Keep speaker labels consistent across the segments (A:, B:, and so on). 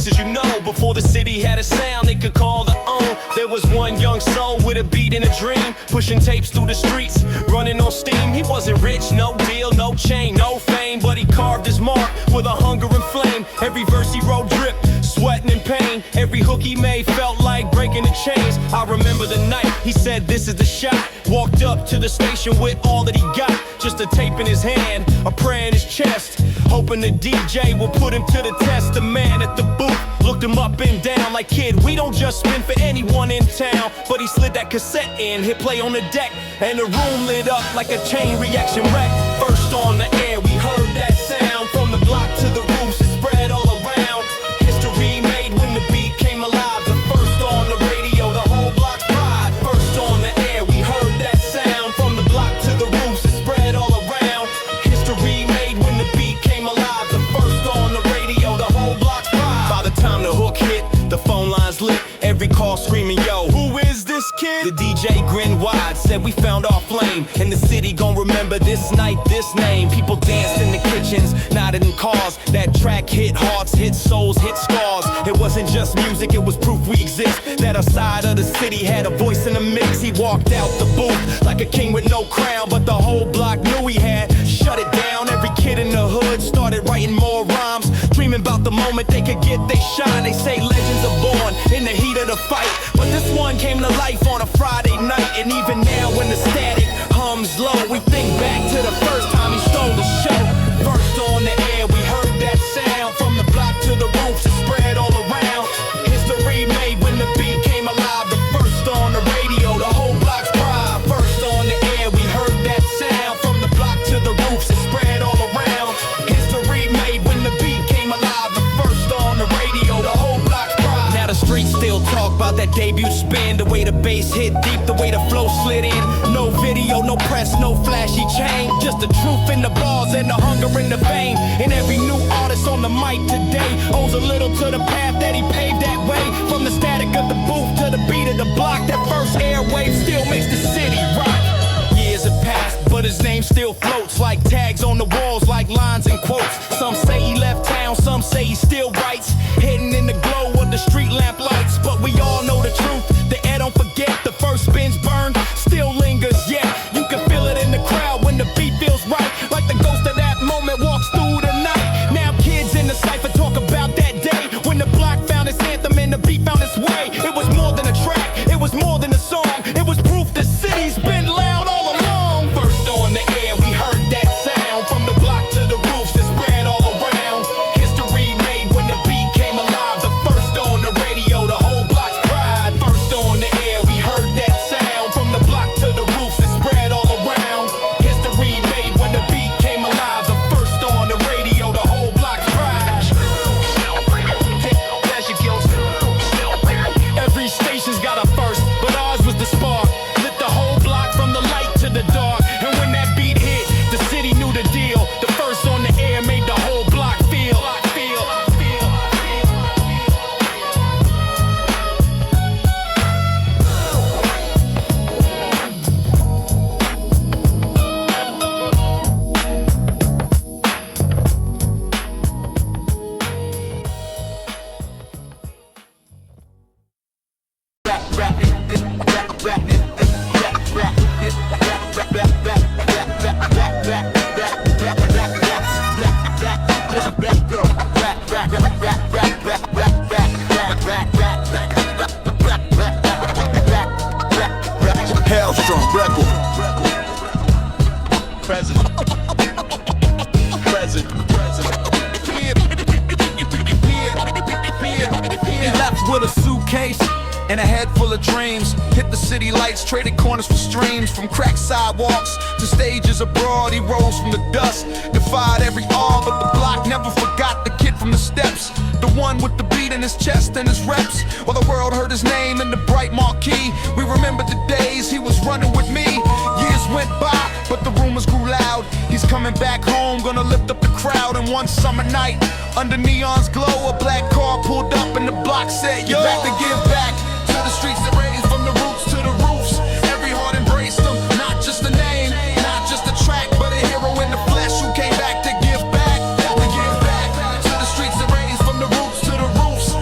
A: faces you know. Before the city had a sound they could call their own, there was one young soul with a beat and a dream, pushing tapes through the streets, running on steam. He wasn't rich, no deal, no chain, no fame, but he carved his mark with a hunger and flame. Every verse he wrote dripped, sweating in pain. Every hook he made felt like breaking the chains. I remember the night he said this is the shot. Walked up to the station with all that he got, just a tape in his hand, a prayer in his chest, hoping the DJ will put him to the test. The man at the booth looked him up and down like, kid, we don't just spin for anyone in town. But he slid that cassette in, hit play on the deck, and the room lit up like a chain reaction wreck. First on the air we heard that sound, from the block to the roofs it spread all around. History made when the beat came alive. The first on the radio, the whole block's pride. First on the air we heard that sound, from the block to the roofs it spread all around. History made when the beat came alive. The first on the radio, the whole block's pride. By the time the hook hit, the phone lines lit, every call screaming, yo, who is this kid? The DJ grinned wide, said we found our flame, and the city gon' remember this night, this name. People danced in the kitchens, nodded in cars. That track hit hearts, hit souls, hit scars. It wasn't just music, it was proof we exist, that our side of the city had a voice in the mix. He walked out the booth like a king with no crown, but the whole block knew he had shut it down. Every kid in the hood started writing more rhymes, dreaming about the moment they could get they shine. They say legends are born in the heat of the fight, but this one came to life on a Friday night. And even now when the static hums low, we think back to the first time he stole the show. First on the air we heard that sound, from the block to the roofs it spread all around. History made when the beat came alive. The first on the radio, the whole block's pride. First on the air we heard that sound, from the block to the roofs it spread all around. History made when the beat came alive. The first on the radio, the whole block's pride. Now the streets still talk about that debut spin, the way the bass hit deep, the way the flow slid in. No video, no press, no flashy chain, just the truth in the bars and the hunger in the vein. And every new artist on the mic today owes a little to the path that he paved that way. From the static of the booth to the beat of the block, that first airwave still makes the city rock. Years have passed, but his name still floats like tags on the walls, like lines and quotes. Some say he left town, some say he still writes, hidden in the glow of the street lamp lights. But we all know the truth, the air don't forget. The first spins burned, still lingers, yeah. You can feel it in the crowd when the beat feels right, like the ghost of that moment walks through the night. Now kids in the cypher talk about that day when the block found its anthem and the beat found its way. It was more than a track, it was more than a song, it was proof the city's been loud all along. First on the air we heard that sound, from the block to the roofs it spread all around. History made when the beat came alive. The first on the radio, the whole block's pride. First on the air we heard that sound, from the block to the roofs it spread all around. History made when the beat came alive. The first on the radio, the whole block's pride. Every station's got a first, but ours was the spark, lit the whole block from the light to the dark. And when that beat hit, the city knew the deal. The first on the air made the whole block feel.
B: HELLSTROM record. Present.
C: He left with a suitcase and a head full of dreams. Hit the city lights, traded corners for streams. From cracked sidewalks to stages abroad, he rose from the dust, defied every odds. But the block never forgot the kid from the steps, the one with the beat in his chest and his reps. While the world heard his name in the bright marquee, we remembered the days he was running with me. Years went by, but the rumors grew loud. He's coming back home, gonna lift up the crowd. And one summer night, under neon's glow, a black car pulled up and the block said, yo, back to give back to the streets that raised from the roots to the roofs. Every heart embraced him, not just a name, not just a track, but a hero in the flesh who came back to give back. To give back to the streets that raised from the roots to the roofs.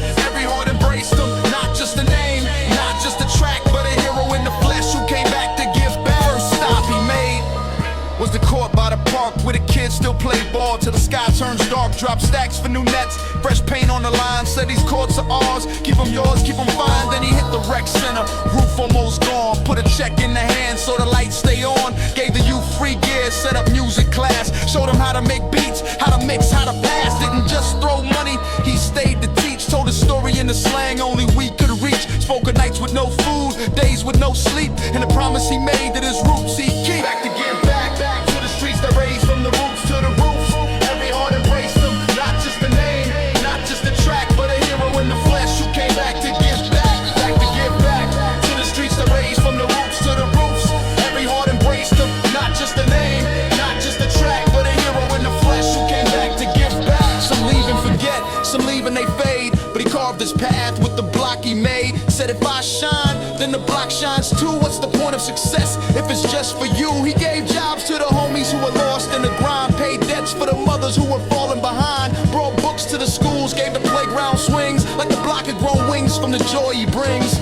C: still play ball till the sky turns dark. Drop stacks for new nets, fresh paint on the line. Said these courts are ours, keep them yours, keep them fine. Then he hit the rec center, roof almost gone. Put a check in the hand so the lights stay on. Gave the youth free gear, set up music class. Showed them how to make beats, how to mix, how to pass. Didn't just throw money, he stayed to teach. Told a story in the slang only we could reach. Spoke of nights with no food, days with no sleep, and the promise he made that his roots he'd keep. Back to give back, back to the streets that raised from the roots to the roof. Every heart embraced him, not just the name, not just the track, but a hero in the flesh who came back to give back. Back to give back to the streets that raised from the roots to the roofs. Every heart embraced him, not just the name, not just the track, but a hero in the flesh who came back to give back. Some leave and forget, some leave and they fade, but he carved his path with the block he made. Said if I shine, then the block shines too. What's the point of success if it's just for you? He gave jobs to the homies who were lost in the grind, paid debts for the mothers who were falling behind, brought books to the schools, gave the playground swings, like the block had grown wings from the joy he brings.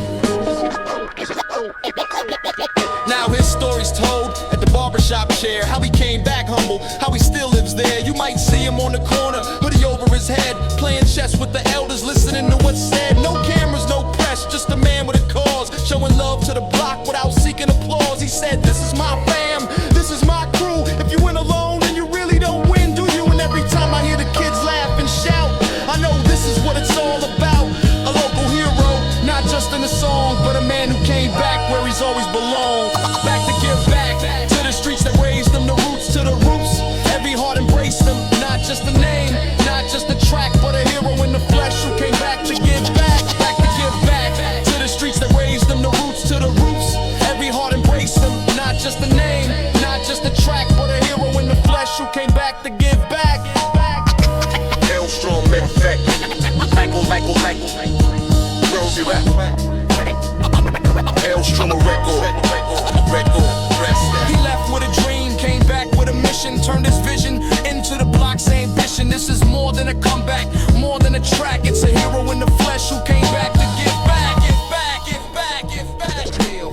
C: Now his story's told at the barbershop chair, how he came back humble, how he still lives there. You might see him on the corner, hoodie over his head, playing chess with the elders, listening to what's said. No cameras, no press, just a man with a cause, showing love to the block without seeking applause. He said, this is my fam, this is my crew. If you win alone, then you really don't win, do you? And every time I hear the kids laugh and shout, I know this is what it's all about. A local hero, not just in a song, but a man who came back where he's always belonged. Back to give back to the streets that raised him, the roots to the roots. Every heart embraced him, not just the name, not just the track, but a hero in the flesh who came back to give back. Back to give back to the streets that raised him, the roots to the roots. Every heart embraced him, not just the name, not just the track, but a hero in the flesh who came back to give back.
B: HELLSTROM effect. Michael. Where's you at? HELLSTROM record.
C: He left with a dream, came back with a mission, turned his vision into the block's ambition. This is more than a comeback, more than a track. It's a hero in the flesh who came back to give back. Give back, give back, give back. Feel.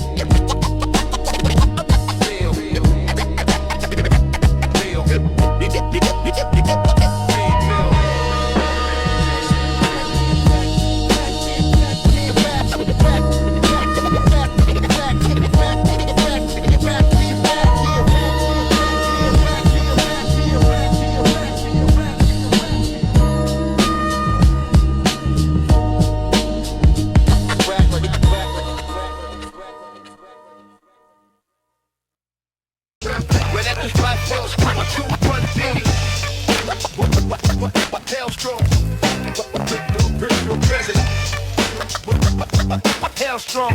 A: HELLSTROM.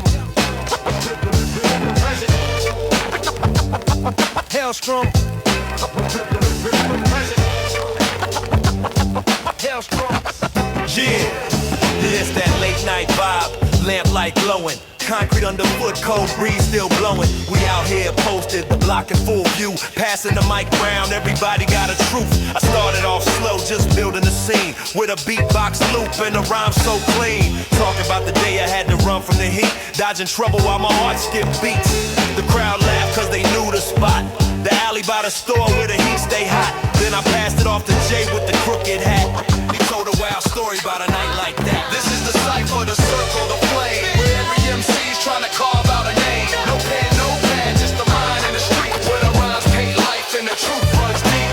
A: Yeah, it's that late night vibe, lamplight glowing, concrete underfoot, cold breeze still blowing. We out here posted, the block in full view, passing the mic round, everybody got a truth. I started off slow, just building the scene, with a beatbox loop and a rhyme so clean. Talking about the day I had to run from the heat, dodging trouble while my heart skipped beats. The crowd laughed cause they knew the spot, the alley by the store where the heat stay hot. Then I passed it off to Jay with the crooked hat. He told a wild story about a night like that.
C: This is the cipher, the circle, the flame, where every MC's trying to carve out a name. No pen, no pad, just the mind in the street, where the rhymes paint life and the truth runs deep.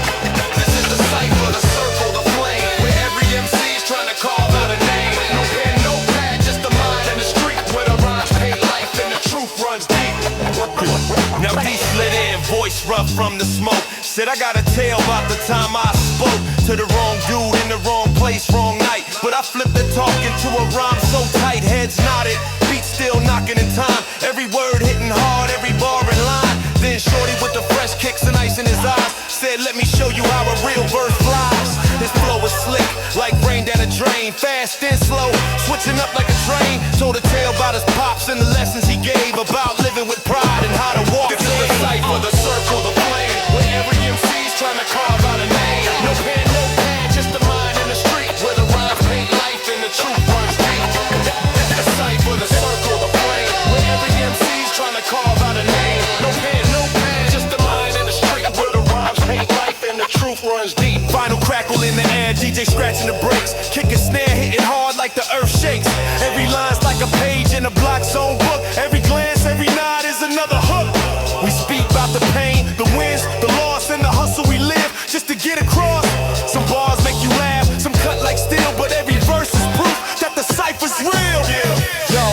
C: This is the cipher, the circle, the flame, where every MC's trying to carve out a name. No pen, no pad, just the mind in the street, where the rhymes paint life and the truth runs deep.
A: Now he slid in, voice rough from the smoke. Said I got a tale about the time I spoke to the wrong dude in the wrong place, wrong night. But I flipped the talk into a rhyme so tight, heads nodded, beats still knocking in time. Every word hitting hard, every bar in line. Then shorty with the fresh kicks and ice in his eyes said, let me show you how a real verse flies. His flow was slick, like rain down a drain, fast and slow, switching up like a train. Told a tale about his pops and the lessons he gave about living with pride and how to walk.
C: This is the cipher, the circle, the flame, where every MC's trying to carve out a name. No pen, no pad, just the mind in the street, where the rhymes paint life and the truth runs deep. The cipher, the circle, the flame, where every MC's trying to carve out a name. No pen, no pad, just the mind in the street, where the rhymes paint life and the truth runs
A: runs deep. Final crackle in the air, DJ scratching the brakes. Kick a snare, hitting hard like the earth shakes. Every line's like a page in a block zone book. Every glance, every nod is another hook. We speak about the pain, the wins, the loss, and the hustle we live just to get across. Some bars make you laugh, some cut like steel, but every verse is proof that the cypher's real. Yo,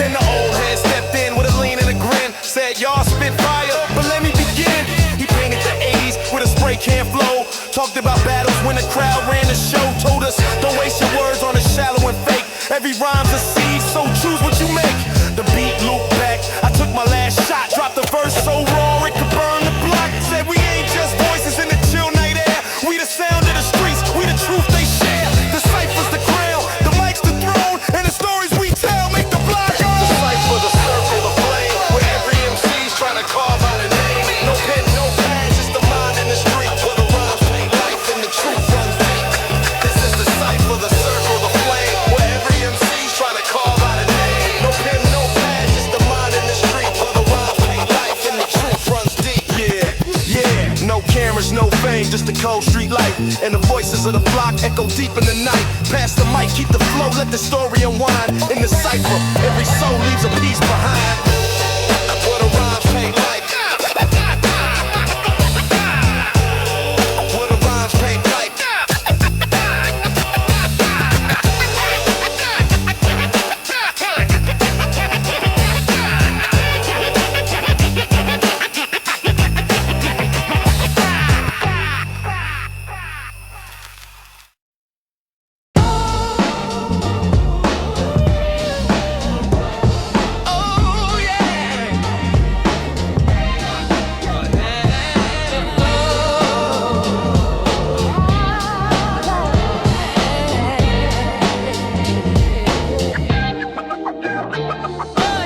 A: then the old head stepped in with a lean and a grin. Said, y'all spit fire, but let me begin. He painted the 80s with a spray can flow. Talked about battles when the crowd ran the show. Told us, don't waste your words on the shallow and fake. Every rhyme's a seed, so choose what you make. The beat looped back, I took my last shot. Dropped the verse so raw it could burn the block. Said we ain't just voices in the chill night air. We the sound of the streets, we the truth they share. The cypher's the crown, the mic's the throne, and the stories we tell make the block go. The cypher, the circle, the flame, where every MC's trying to carve out a name. No pen, no pad, just the mind in the street, where the rhymes paint life and the truth runs deep. This is the cypher, the circle, the flame, where every MC's trying to carve out a name. No pen, no pad, just the mind in the street, where the rhymes paint life and the truth runs deep. Yeah, no cameras, no fame, just a cold street light. And the voices of the flock echo deep in the night. Pass the mic, keep the flow, let the story unwind. In the cypher, every soul leaves a piece behind. Where the rhymes paint life. Where the rhymes paint life.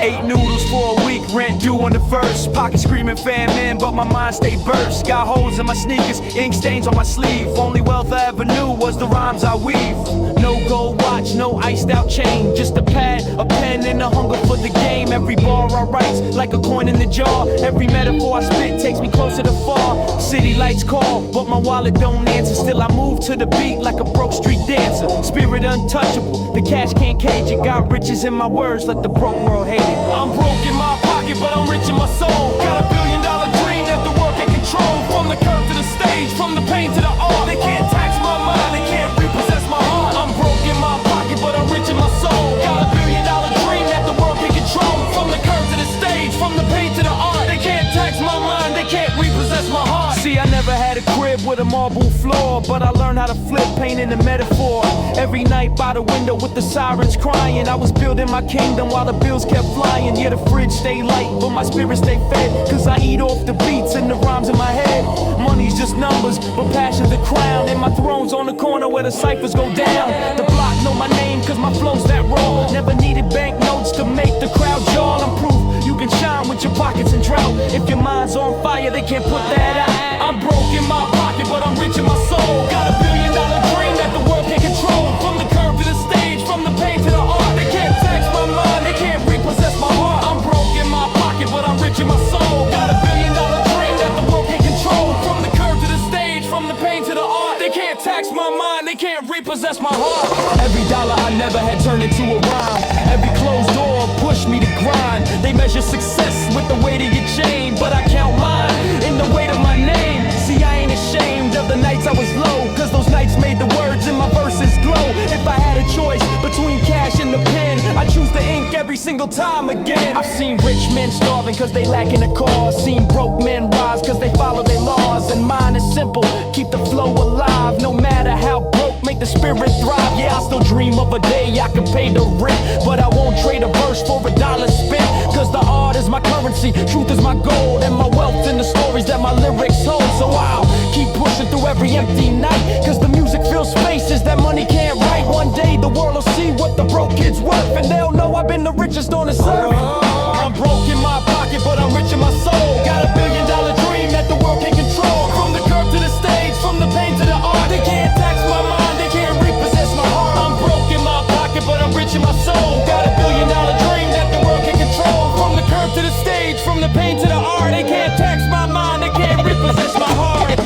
A: 8 noodles for a week, rent due on the first. Pocket screaming famine, but my mind stay burst. Got holes in my sneakers, ink stains on my sleeve. Only wealth I ever knew was the rhymes I weave. No gold watch, no iced out chain. Just a pad, a pen, and a hunger for the game. Every bar I write's like a coin in the jar. Every metaphor I spit takes me closer to far. City lights call, but my wallet don't answer. Still I move to the beat like a broke street dancer. Spirit untouchable, the cash can't cage it. Got riches in my words, let the broke world hate it. I'm broke in my pocket, but I'm rich in my soul. Got $1 billion dream that the world can control. From the curb to the stage, from the pain to the art. They can't tax my mind, they can't repossess my heart. I'm broke in my pocket, but I'm rich in my soul. Got $1 billion dream that the world can control. From the curb to the stage, from the pain to the art. They can't tax my mind, they can't repossess my heart. See, I never had a crib with a marble floor, but I learned how to flip paint in a metaphor. Every night by the window with the sirens crying, I was building my kingdom while the bills kept flying. Yeah, the fridge stay light, but my spirit stay fed, cause I eat off the beats and the rhymes in my head. Money's just numbers, but passion's the crown, and my throne's on the corner where the ciphers go down. The block know my name cause my flow's that raw. Never needed banknotes to make the crowd yawn. I'm proof you can shine with your pockets in drought. If your mind's on fire, they can't put that out. I'm broke in my pocket, but I'm rich in my soul. Got $1 billion dream that the world can control. From the curb to the stage, from the pain to the art. They can't tax my mind, they can't repossess my heart. I'm broke in my pocket, but I'm rich in my soul. Got $1 billion dream that the world can control. From the curb to the stage, from the pain to the art. They can't tax my mind, they can't repossess my heart. Every dollar I never had turned into a rhyme. Every closed door pushed me to grind. They measure success with the weight of your chain, but I count mine in the weight of my name. See, I ain't ashamed of the nights I was low, cause those nights made the words in my verses glow. If I had a choice between cash and the pen, I choose the ink every single time again. I've seen rich men starving cause they lacking a cause. Seen broke men rise cause they follow their laws. And mine is simple, keep the flow alive. No matter how broke, make the spirit thrive. Yeah, I still dream of a day I can pay the rent, but I won't trade a verse for $1 spent. Cause the art is my currency, truth is my gold, and my wealth in the stories that my lyrics hold. So I'll keep pushing through every empty night, cause the music fills spaces that money can't write. One day the world will see what the broke kid's worth, and they'll know I've been the richest on this earth. I'm broke in my pocket, but I'm rich in my soul. Got $1 billion dream that the world can control. From the curb to the stage, from the pain to the art. They can't tax my mind, they can't repossess my heart. I'm broke in my pocket, but I'm rich in my soul. Got $1 billion dream that the world can control. From the curb to the stage, from the pain to the art. They can't tax my mind, they can't repossess my heart.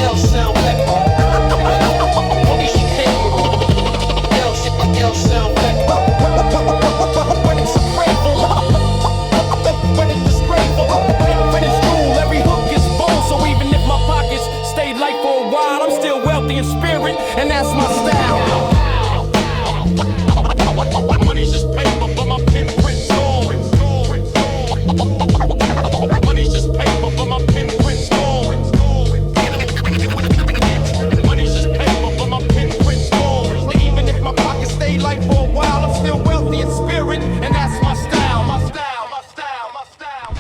A: HELLSTROM.
D: sound back. Money she capable. L sound back. When it's grateful. When it's disgraceful. When it's cool, every hook is bold. So even if my pockets stayed light for a while, I'm still wealthy in spirit, and that's my style. Money's just paper, but my pen print's gold. Money's just paper, but my pen print's gold. Money's just paper, but my pen print's gold. Even if my pockets stay light for a while, I'm still wealthy in spirit, and that's my style. My style, my style, my style.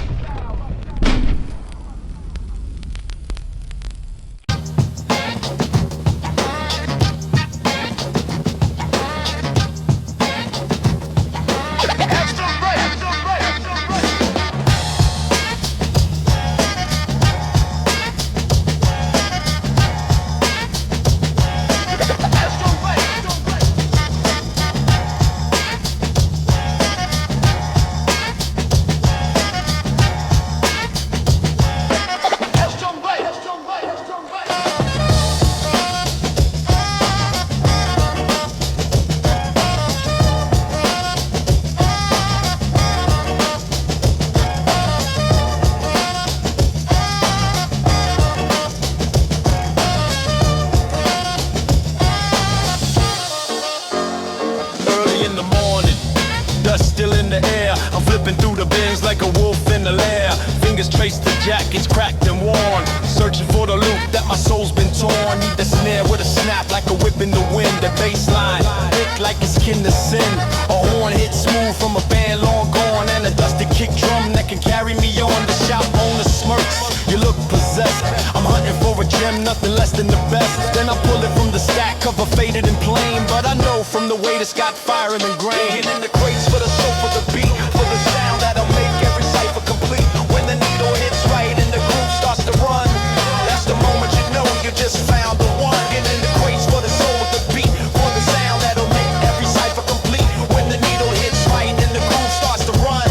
A: Early in the morning, dust still in the air. I'm flipping through the bins like a wolf in the lair. Fingers trace the jackets cracked and worn, searching for the loop that my soul's been torn. Need the snare with a snap like a whip in the wind. The bass line thick like it's kin to sin. A horn hit smooth from a band long gone, and a dusty kick drum that can carry me on. The shop owner smirks, you look possessed. I'm hunting for a gem, nothing less than the best. Then I pull it from the stack, cover faded and plain, but I know from the way it's got fire and grain. In the crates for the soul, for the beat, for the sound that'll make every cipher complete. When the needle hits right and the groove starts to run, that's the moment you know you just found the one. Get in the crates for the soul, with the beat, for the sound that'll make every cipher complete. When the needle hits right and the groove starts to run,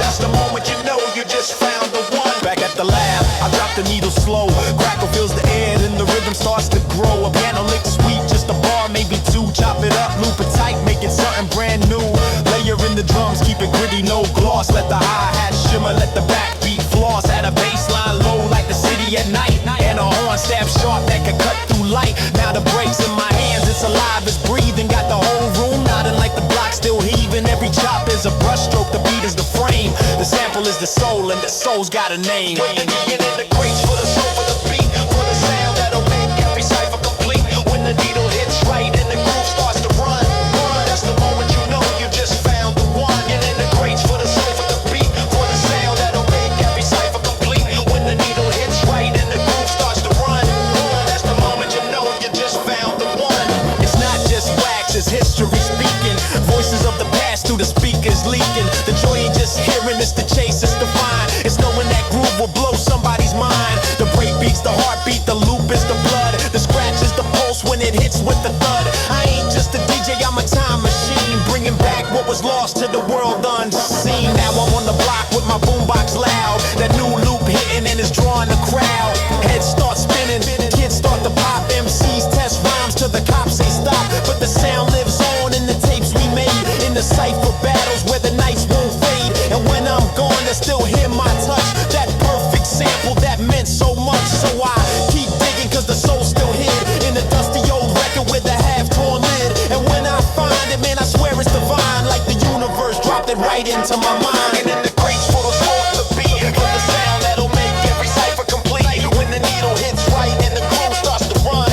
A: that's the moment you know you just found the one. Back at the lab, I drop the needle slow. Crackle fills the air, then the rhythm starts to grow. A piano lick sweet, just a bar, maybe two. Chop it up, loop it tight, make it something brand new. Layer in the drums, keep it gritty, no gloss. Let the hi-hat shimmer, let the backbeat floss. At a baseline low like the city at night, and a horn stab sharp that can cut through light. Now the brakes in my hands, it's alive, it's breathing. Got the whole room nodding like the block still heaving. Every chop is a brushstroke, the beat is the frame. The sample is the soul, and the soul's got a name. When the in the crates for the soul, for the beat, for the sound that'll make every cipher complete. When the needle hits right and the groove starts to run, that's the moment you know you just found the one. Get in the crates for the soul, for the beat, for the sound that'll make every cipher complete. When the needle hits right and the groove starts to run, that's the moment you know you just found the one. It's not just wax, it's history speaking. Voices of the past through the speakers leaking. The joy you just hearing is the chase, it's the find. It's knowing that groove will blow somebody's mind. The break beats the heartbeat, the loop is the blood. The scratch is the pulse when it hits with the thud. I ain't just a DJ, I'm a time machine, bringing back what was lost to the world unseen. Now I'm on the block with my boombox loud. That new loop hitting and it's drawing the crowd. Heads start spinning, kids start to pop. MCs test rhymes till the cops say stop. But the sound lives on in the tapes we made, in the cipher battles where the nights won't fade. And when I'm gone, they still hear my touch. That perfect sample that meant so much. So I keep digging cause the soul's still hid in the dusty old record with the half-torn lid. And when I find it, man, I swear it's divine. Like the universe dropped it right into my mind. And in the crates for the soul, the beat, for the sound that'll make every cipher complete. When the needle hits right and the groove starts to run,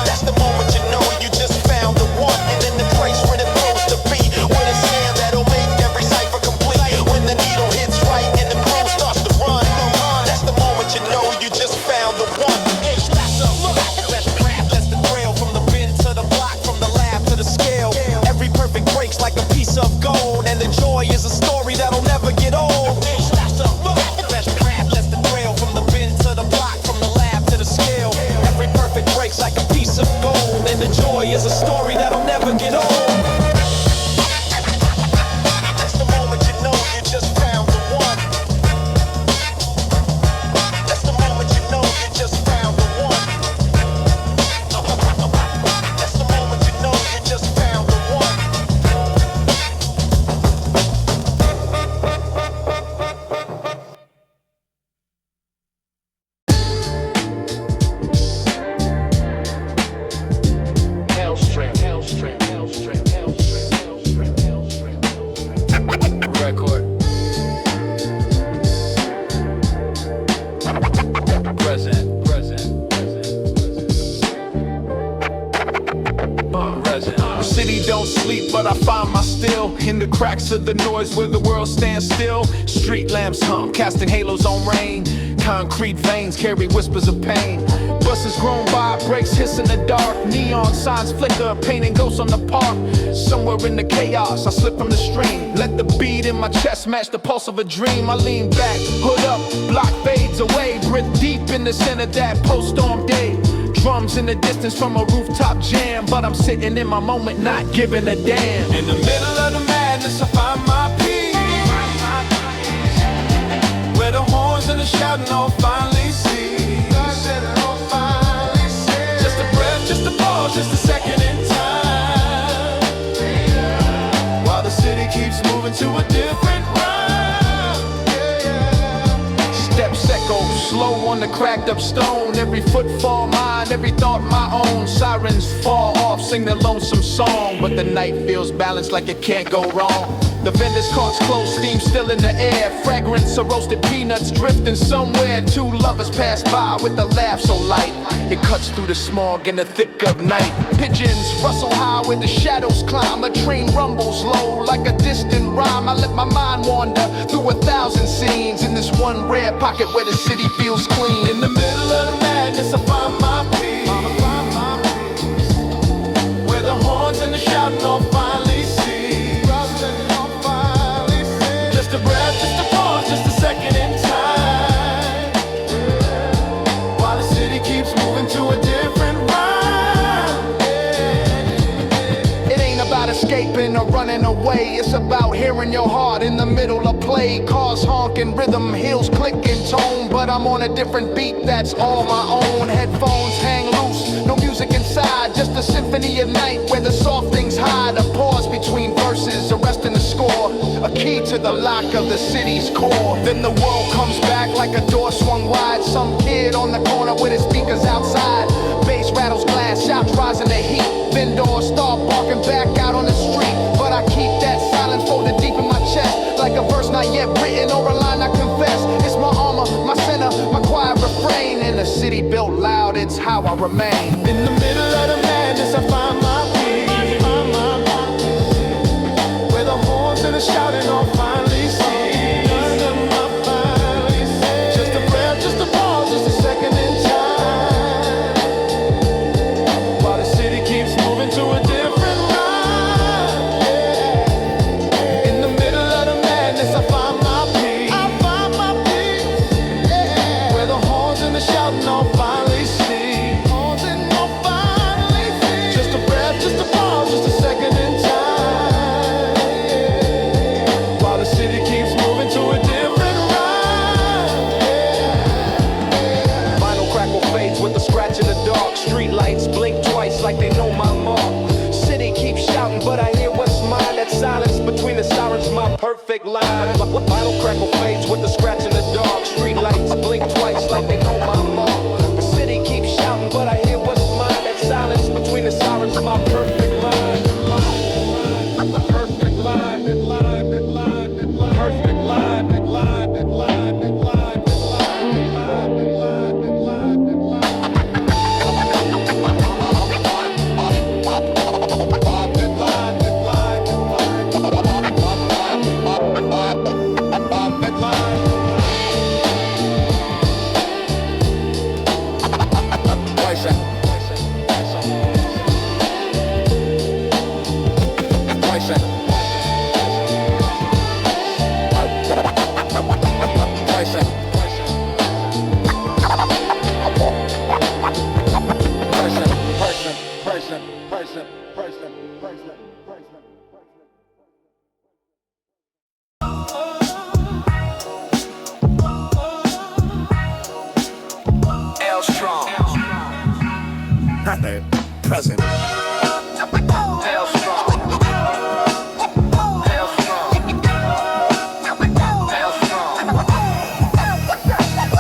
A: that's the moment you know you just found the one. And in the crates where the flows the beat, with a sound that'll make every cipher complete. When the needle hits right and the groove starts to run, that's the moment you know you just found the one. That's the trail from the bin to the block, from the lab to the scale. Every perfect breaks like a piece of gold, and the joy is a story that'll never get old. That's the trail from the bin to the block, from the lab to the scale. Every perfect breaks like a piece of gold, and the joy is a story that'll never get old. That's the moment you know you just found the one. That's the moment you know you just found the one.
C: The city don't sleep, but I find my still in the cracks of the noise where the world stands still. Street lamps hum, casting halos on rain. Concrete veins carry whispers of pain. Buses grown by, brakes hiss in the dark. Neon signs flicker, painting ghosts on the park. Somewhere in the chaos, I slip from the stream. Let the beat in my chest match the pulse of a dream. I lean back, hood up, block fades away. Breathe deep in the center that post-storm day. Drums in the distance from a rooftop jam, but I'm sitting in my moment, not giving a damn. In the middle of the madness, I find my peace, where the horns and the shouting all finally cease. Just a breath, just a pause, just a second in time, while the city keeps moving to a different rhyme. Steps echo, slow on the cracked up stone. Every footfall mine, every thought my own. Sirens fall off, sing their lonesome song, but the night feels balanced like it can't go wrong. The vendors' carts close, steam still in the air. Fragrance of roasted peanuts drifting somewhere. Two lovers pass by with a laugh so light, it cuts through the smog in the thick of night. Pigeons rustle high where the shadows climb. A train rumbles low like a distant rhyme. I let my mind wander through 1,000 scenes in this one rare pocket where the city feels clean. In the middle of the madness, I find my peace, where the horns and the shouting all finally cease. Just a breath, just a pause, just a second in time, while the city keeps moving to a different rhyme. It ain't about escaping or running away. It's about hearing your heart in the middle of play. Cars honking, rhythm, heels clicking tone, but I'm on a different beat that's all my own. Headphones hang loose, no music inside, just a symphony at night where the soft things hide. A pause between verses, arresting the score, a key to the lock of the city's core. Then the world comes back like a door swung wide. Some kid on the corner with his speakers outside. Bass rattles glass, shouts rising the heat. Vendors start barking back out on the street, but I keep that silence folded deep in my chest, like a verse not yet written or a line I confess. It's my armor, my center, my quiet refrain. In a city built loud, it's how I remain. In the middle of the madness, I find my peace, where the horns and the shouting all finally cease. Just a breath, just a pause, just a second in time, while the city keeps moving to a different rhyme. In the middle of the madness, I find my peace, where the horns and the shouting all finally cease. Just a breath, just a pause, just a second in time, while the city keeps moving to a different rhyme. Vinyl crackle fades with a scratch in the dark. Street lights blink twice like they know my mark. City keeps shouting, but I hear what's mine. That silence between the sirens, my perfect line. Vinyl crackle fades with a scratch in the dark. Street lights blink twice like they know my mark. The city keeps shouting, but I hear what's mine. That silence between the sirens, my perfect line. Perfect line, perfect line, perfect line, perfect line. HELLSTROM.
E: Not the present.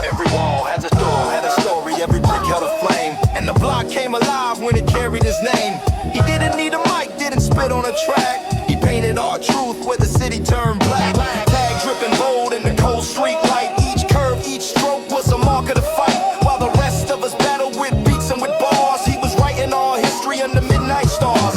C: Every wall has a door, had a story, every brick held a flame. And the block came alive when it carried his name. He didn't need a mic, didn't spit on a track. He painted our truth where the city turned black. Tag dripping bold in the cold street light. Each curve, each stroke was a mark of the fight. While the rest of us battled with beats and with bars, he was writing our history under midnight stars.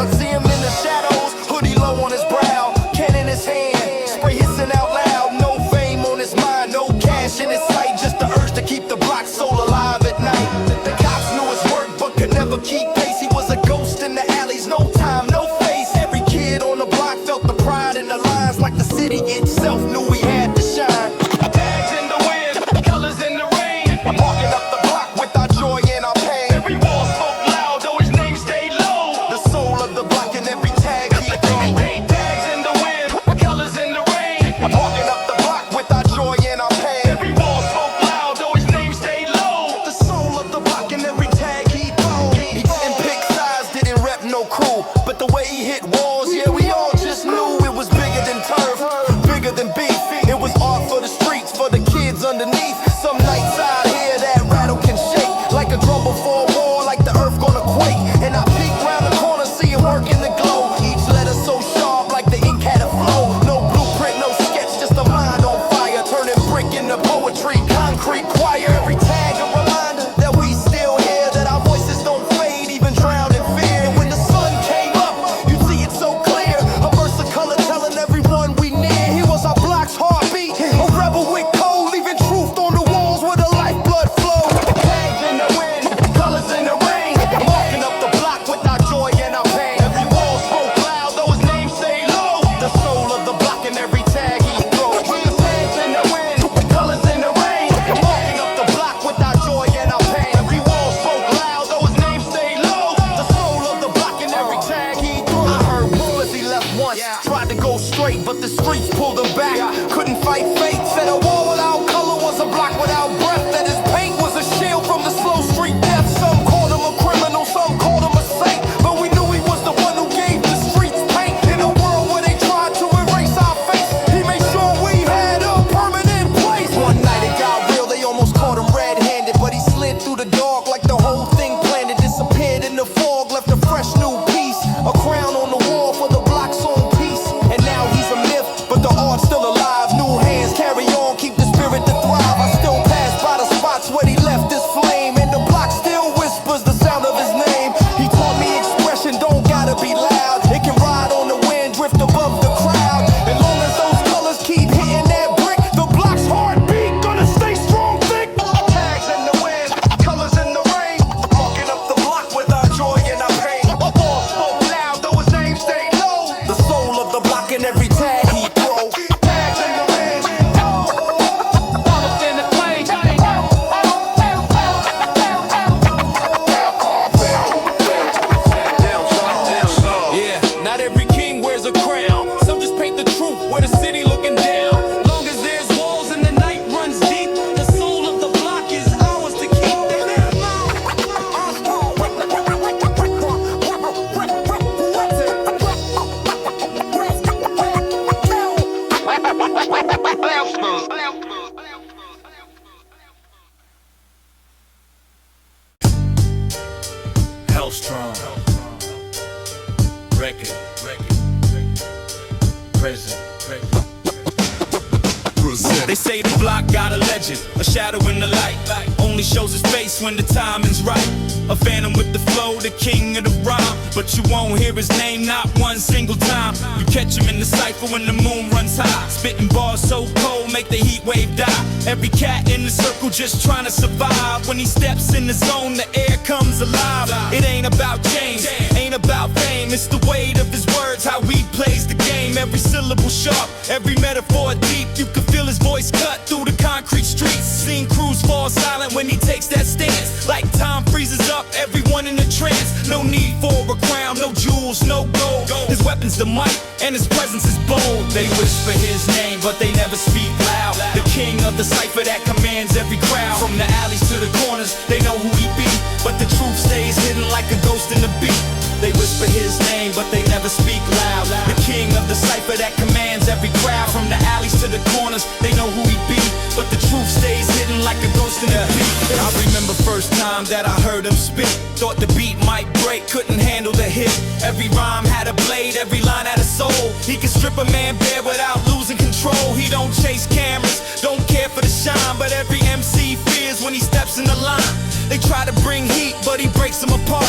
C: could never keep pace. He was a ghost in the alleys, no time, no face. Every kid on the block felt the pride in the lines, like the city itself knew we had to shine. Tags in the wind, colors in the rain, walking up the block with our joy and our pain. Every wall spoke loud, though his name stayed low. The soul of the block and every tag he throw. Tags in the wind, colors in the rain, walking up the block with our joy and our pain. Every wall spoke loud, though his name stayed low. The soul of the block and every tag he throw. He didn't pick sides, didn't rep no crew, but the way he hit walls, yeah, we all just knew it was bigger than turf, bigger than beef. It was art for the streets, for the kids underneath. Some nights out here that rattle can shake like a drum before a war, like the earth gonna quake. And I peek round the corner, see him work in the glow. Each letter so sharp, like the ink had a flow. No blueprint, no sketch, just a mind on fire, turning brick into poetry, concrete choir. Every tag a reminder that we still here, that our voices don't fade, even drowned in fear. And when the sun came up, you see it so clear, a burst of color telling everyone we near. He was our block's heartbeat, a rebel with code, leaving truth on the walls where the lifeblood flowed. Tags in the wind, colors in the rain, walking up the block with our joy and our pain. Every wall spoke loud, though his name stayed low. The soul of the block and every tag he throw. Tags in the wind, colors in the rain, walking up the block with our joy and our pain. Every wall spoke loud, though his name stayed low. The soul of the block and every tag he threw. I heard rumors he left once, tried to go straight, but the streets pulled him back. Couldn't fight fate, said a wall without color was a block without breath, that his paint was a shield from the slow street death. Some called him a criminal, some called him a saint, but we knew he was the one who gave the streets paint. In a world where they tried to erase our face, he made sure we had a permanent place. One night it got real, they almost caught him red-handed, but he slid through the dark like the whole thing planned. It disappeared in the fog, left a fresh new piece, a crown on the wall for the block's own peace. And now he's a myth, but the art's still alive. New hands carry on, keep the spirit to thrive. I still pass by the spots where he left his flame, and the block still whispers the sound of his name. He taught me expression don't gotta be loud, it can ride on the wind, drift above the crowd. As long as those colors keep hitting that brick, the block's heartbeat gonna stay strong, thick. Tags in the wind, colors in the rain, walking up the block with our joy and our pain. Walls spoke loud, though his name stayed low. The soul of the block and every tag he throw. Tags in the wind, colors in the rain. Yeah, not every king wears a crown. Some just paint the truth where the city looking down. Long as there's walls and the night runs deep, the soul of the block is ours to keep.
A: HELLSTROM record, present. They say the block got a legend, a shadow in the light. Only shows his face when the timing's right. A phantom with the flow, the king of the rhyme. But you won't hear his name not one single time. You catch him in the cypher when the moon runs high. Spitting bars so cold, make the heat wave die. Every cat in the circle just trying to survive. When he steps in the zone, the air comes alive. It ain't about James, ain't about fame. It's the weight of his words, how he plays the game. Every syllable sharp, every metaphor deep. You can feel his voice cut through the concrete streets. Seen crews fall silent when he takes that stance. Like time freezes up, everyone in a trance. No need for a crown, no jewels, no gold. His weapon's the mic, and his presence is bold. They whisper his name, but they never speak loud. The king of the cipher that commands every crowd. From the alleys to the corners, they know who he be. But the truth stays hidden like a ghost in the beat. They whisper his name, but they never speak loud. The king of the cipher that commands every crowd. From the alleys to the corners, they know who he be. But the truth stays hidden like a ghost in the beat. I remember first time that I heard him spit. Thought the beat might break, couldn't handle the hit. Every rhyme had a blade, every line had a soul. He can strip a man bare without losing control. He don't chase cameras, don't care for the shine. But every MC fears when he steps in the line. They try to bring heat, but he breaks them apart.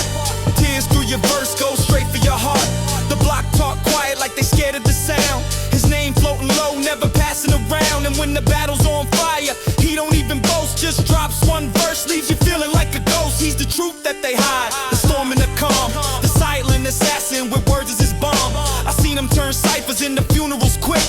A: Tears through your verse go straight for your heart. The block talk quiet like they scared of the sound. His name floating low, never passing around. And when the battle's on fire, he don't even boast. Just drops one verse, leaves you feeling like a ghost. He's the truth. truth that they hide. The storm and the calm, the silent assassin with words as his bomb. I seen him turn ciphers into funerals quick,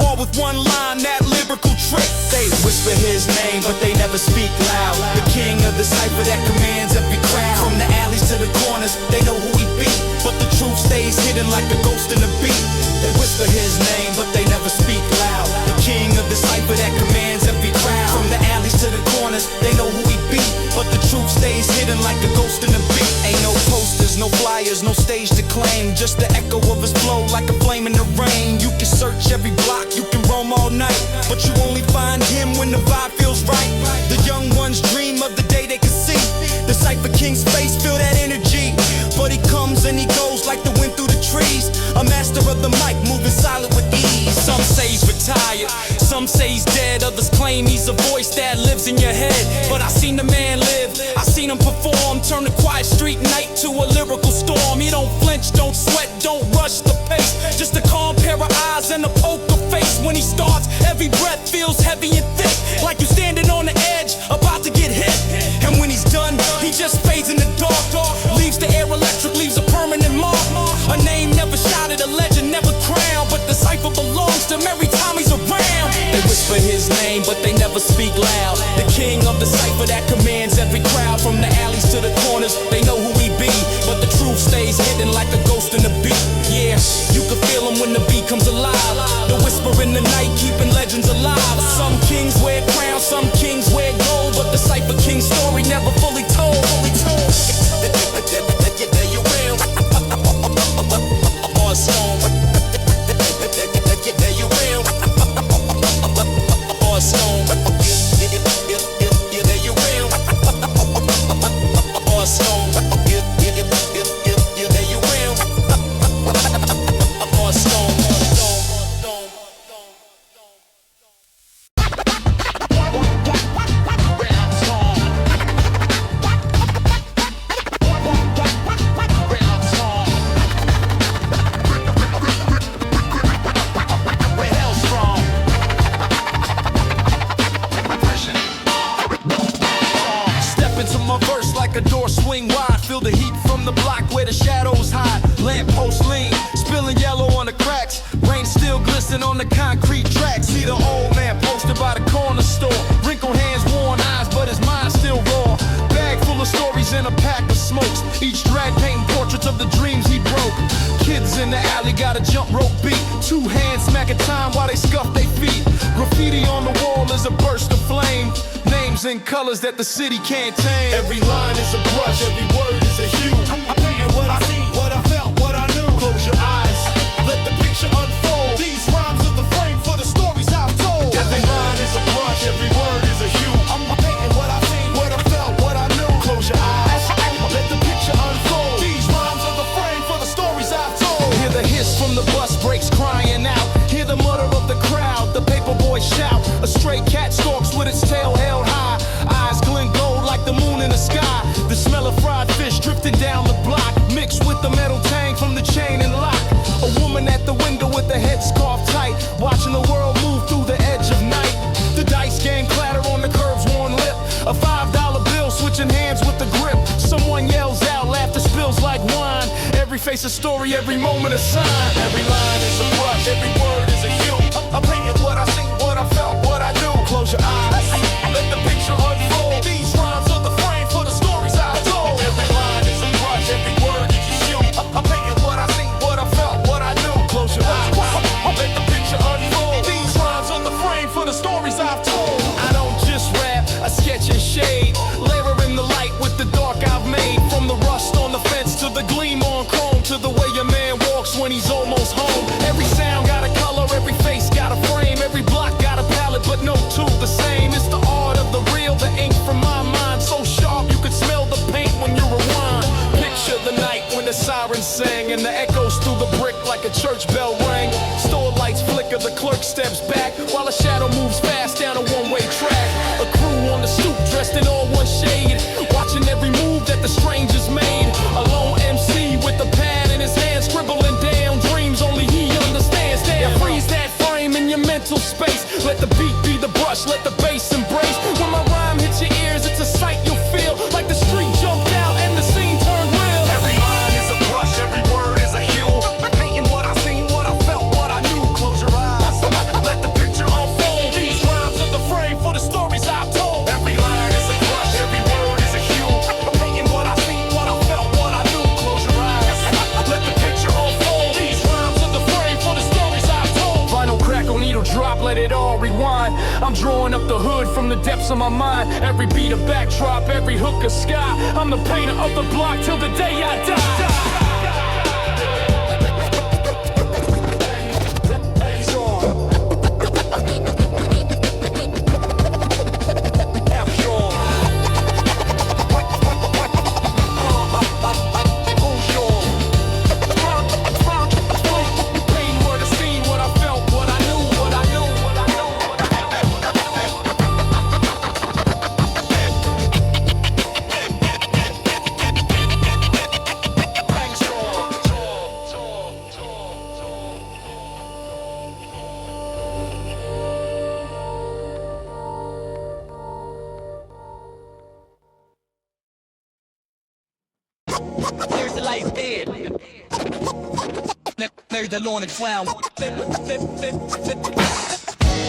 A: all with one line, that lyrical trick. They whisper his name, but they never speak loud. The king of the cipher that commands every crowd. From the alleys to the corners, they know who he be, but the truth stays hidden like a ghost in the beat. They whisper his name, but they never speak loud. The king of the cipher that commands every crowd. From the alleys to the corners, they know who he be, but the truth stays hidden like a ghost in the beat. Ain't no posters, no flyers, no stage to claim, just the echo of his flow like a flame in the rain. You can search every block, you can roam all night, but you only find him when the vibe feels right. The young ones dream of the day they can see the Cypher King's face, feel that energy, but he comes and he goes like the wind through the trees. A master of the mic, moving silent with ease. Some say he's retired, some say he's dead, others claim he's a voice that lives in your head. But I seen the man live, I seen him perform, turn a quiet street night to a lyrical storm. He don't flinch, don't sweat, don't rush the pace, just a calm pair of eyes and a poker face. When he starts, every breath feels heavy and thick, like you're standing on the edge, about to get hit. And when he's done, he just fades in the dark, leaves the air electric, leaves a permanent mark. A name never shouted, a legend never crowned, but the cipher belongs to him every time he's around. They whisper his name, but they never speak loud. The king of the cipher that commands every crowd. From the alleys to the corners, they know who he be, but the truth stays hidden like a ghost in the beat. Yeah, you can feel him when the beat comes alive. The whisper in the night, keeping legends alive. Some kings wear crowns, some kings wear gold, but the Cypher King story never fully told. There you will. Or stone. There you will. Or stone. There you will. Or stone. There you will. Or stone. A door swing wide, feel the heat from the block where the shadows hide. Lamppost lean, spilling yellow on the cracks. Rain still glisten on the concrete tracks. See the old man posted by the corner store. Wrinkled hands, worn eyes, but his mind still raw. Bag full of stories and a pack of smokes. Each drag painting portraits of the dreams he broke. Kids in the alley got a jump rope beat. Two hands smacking time while they scuff their feet. Graffiti on the wall is a burst of flame. Names and colors that the city can't tame. Every line is a brush, every word is a hue. I'm painting what I see, what I felt, what I knew. Close your eyes, let the picture unfold. These rhymes are the frame for the stories I've told. Every line is a brush, every word is a hue. I'm painting what I see, what I felt, what I knew. Close your eyes, let the picture unfold. These rhymes are the frame for the stories I've told. Hear the hiss from the bus brakes crying out. Hear the mutter of the crowd, the paper boy shout. A stray cat stalks with its tail held high. Eyes glint gold like the moon in the sky. The smell of fried fish drifting down the block, mixed with the metal tang from the chain and lock. A woman at the window with the headscarf tight, watching the world move through the edge of night. The dice game clatter on the curb's worn lip. A $5 bill switching hands with the grip. Someone yells out, laughter spills like wine. Every face a story, every moment a sign. Every line is a brush, every word is a hue. I'm painting what I see, what I felt, what I knew. Close your eyes, let the picture unfold. These rhymes are the frame for the stories I've told. Every line is a brush, every word is a hue. I'm painting what I see, what I felt, what I knew. Close your eyes, let the picture unfold. These rhymes are the frame for the stories I've told. I don't just rap, I sketch and shade. Layer in the light with the dark I've made. From the rust on the fence to the gleam on chrome, to the way a man walks when he's almost home. Every sound got a color, every face got a frame. Every block got a palette, but no two the same. It's the art of the real, the ink from my mind. So sharp you could smell the paint when you rewind. Picture the night when the sirens sang and the echoes through the brick like a church bell rang. Store lights flicker, the clerk steps back while a shadow moves fast down a one-way track. A crew on the stoop dressed in all one shade, watching every move that the strangers made. A lone MC with a pad in his hand, scribbling down dreams only he understands. Now freeze that frame in your mental space. Let the beat be the brush, let the bass embrace. When my rhyme hits your ears, it's a sight you'll feel. Like the street jumped out
F: I'm drawing up the hood from the depths of my mind. Every beat a backdrop, every hook a sky. I'm the painter of the block till the day I die.
G: There's the light bed. There's the lawn and clown.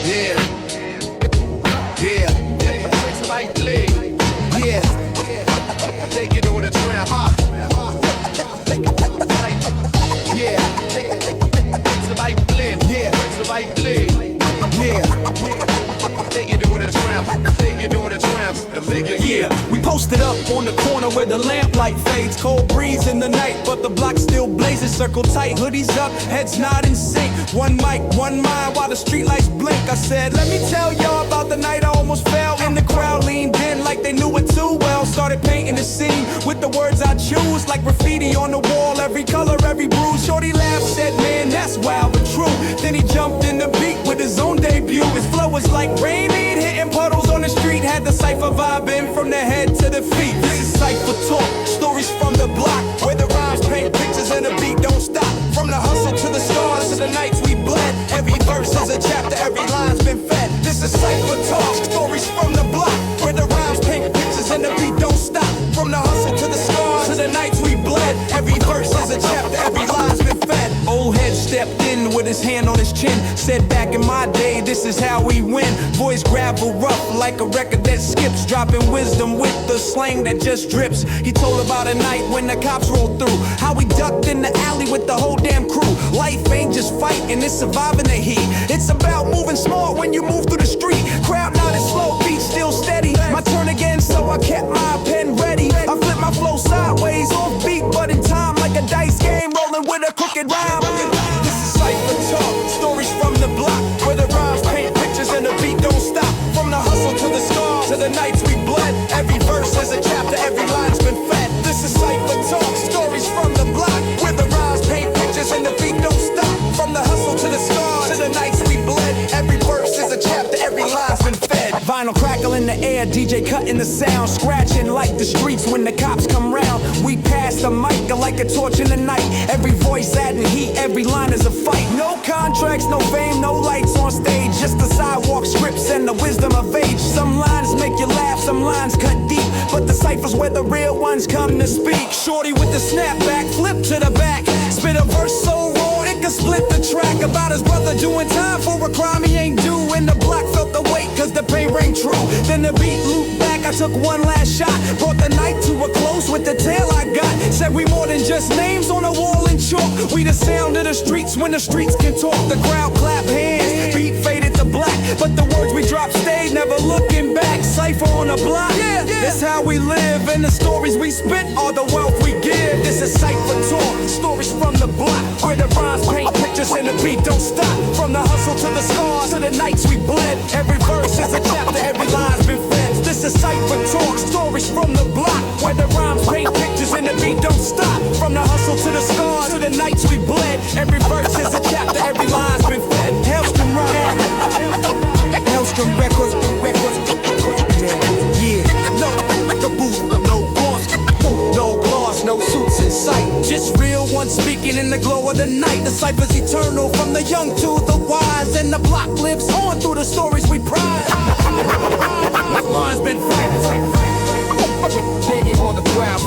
C: Yeah. Yeah. Yeah. Take it on the tramp. Yeah. It's the light blend. Yeah. It's the light blend. Yeah. Take it on the tramp. Take it on the tramp.
H: Yeah, we posted up on the corner where the lamplight fades. Cold breeze in the night, but the block still blazes. Circle tight, hoodies up, heads nod in sync. One mic, one mind, while the streetlights blink. I said, let me tell y'all about the night I almost fell. And the crowd leaned in like they knew it too well. Started painting the scene with the words I choose, like graffiti on the wall, every color, every bruise. Shorty laughed, said, man, that's wild but true. Then he jumped in the beat with his own debut. His flow was like rain, hitting puddles on the street. Had the cypher vibing from the head to the feet. This is cypher talk, stories from the block, where the rhymes paint pictures and the beat don't stop. From the hustle to the stars to the nights we bled. Every verse is a chapter, every line's been fed. This is cypher talk, stories from the block, where the rhymes paint pictures and the beat don't stop. From the hustle to the stars to the nights we bled. Every verse is a chapter, every line's been fed. Old head stepped in with his hand on his chin, said back in my day, this is how we win. Voice gravel rough like a record that skips, dropping wisdom with the slang that just drips. He told about a night when the cops rolled through, how we ducked in the alley with the whole damn crew. Life ain't just fighting, it's surviving the heat. It's about moving smart when you move through the street. Crowd not as slow, beat still steady. My turn again, so I kept my pen ready. I flip my flow sideways, off beat, but in time like a dice game, rolling with a crooked rhyme. This is cypher talk, stories from the block, where the rhymes paint pictures and the beat don't stop. From the hustle to the scars to the nights we bled. Every verse is a chapter, every line's been fed. This is cypher talk, stories from the block, where the rhymes paint pictures and the beat don't stop. From the hustle to the scars to the nights we bled. Every verse is a chapter, every line's been fed. Vinyl crackle in the air, DJ cutting the sound, scratching like the streets when the cops come round. We pass the mic like a torch in the night. Every voice adding heat, every line is a fight. No contracts, no fame, no lights on stage, just the sidewalk scripts and the wisdom of age. Some lines make you laugh, some lines cut deep, but the ciphers where the real ones come to speak. Shorty with the snapback, flip to the back, spit a verse so raw it can split the track. About his brother doing time for a crime he ain't do. And the block felt the weight cause the pain rang true. Then the beat looped back, I took one last shot, brought the night to a close with the tail I got. Said we more than just names on a wall and chalk. We the sound of the streets when the streets can talk. The crowd clap hands, beat faded to black, but the words we dropped stayed, never looking back. Cypher on the block, that's how we live, and the stories we spit are the wealth we give. This is cypher talk, stories from the block, where the rhymes paint pictures and the beat don't stop. From the hustle to the scars to the nights we bled. Every verse is a chapter, every line's been fed. This is cypher talk, stories from the block, where the rhymes paint pictures and the beat don't stop. From the hustle to the scars to the nights we bled. Every verse is a chapter, every line's been fed. HELLSTROM rhyme, HELLSTROM records, yeah. No booth, no boss, no gloss, no suits in sight. Just real ones speaking in the glow of the night. The cypher's eternal, from the young to the wise, and the block lives on through the stories we prize. Line's been fed. On the ground.